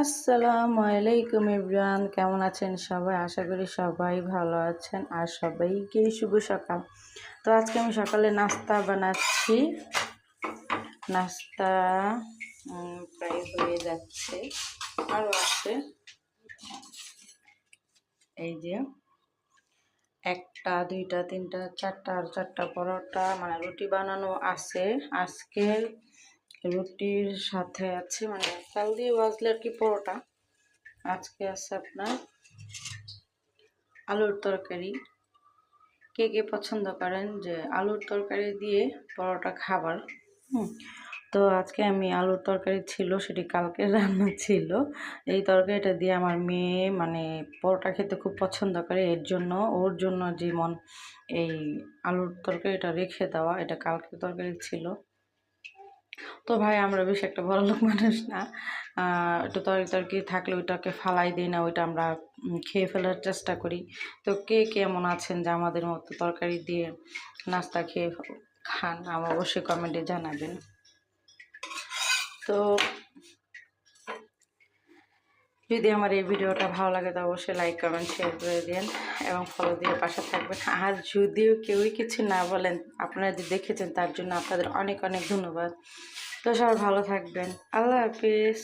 আসসালামু আলাইকুম এভরিওয়ান, কেমন আছেন সবাই? আশা করি সবাই ভালো আছেন আর সবাইকে শুভ সকাল। তো আজকে আমি সকালে নাস্তা বানাচ্ছি। নাস্তা প্রায় হয়ে যাচ্ছে, আরও আছে। এই যে একটা দুইটা তিনটা চারটা আর চারটা পরোটা মানে রুটি বানানো আছে। আজকে রুটির সাথে আছে মানে চাল দিয়ে ভাজলে আর কি পরোটা। আজকে আছে আপনার আলুর তরকারি। কে কে পছন্দ করেন যে আলুর তরকারি দিয়ে পরোটা খাবার? তো আজকে আমি আলুর তরকারি ছিল, সেটি কালকে রান্না ছিল। এই তরকারিটা দিয়ে আমার মেয়ে মানে পরোটা খেতে খুব পছন্দ করে, এর জন্য ওর জন্য যেমন এই আলুর তরকারিটা রেখে দেওয়া, এটা কালকে তরকারি ছিল। তো ভাই আমরা বেশি একটা বড়লোক মানুষ না, একটু তরকারি থাকলে ওইটাকে ফালাই দিই না, ওইটা আমরা খেয়ে ফেলার চেষ্টা করি। তো কে কেমন আছেন যে আমাদের মতো তরকারি দিয়ে নাস্তা খেয়ে খান, আমার অবশ্যই কমেন্টে জানাবেন। তো যদি আমার এই ভিডিওটা ভালো লাগে তো অবশ্যই লাইক কমেন্ট শেয়ার করে দিন এবং ফলো দিয়ে পাশে থাকবেন। আর যদিও কেউই কিছু না বলেন, আপনারা যে দেখেছেন তার জন্য আপনাদের অনেক অনেক ধন্যবাদ। তো সবাই ভালো থাকবেন। আল্লাহ হাফিজ।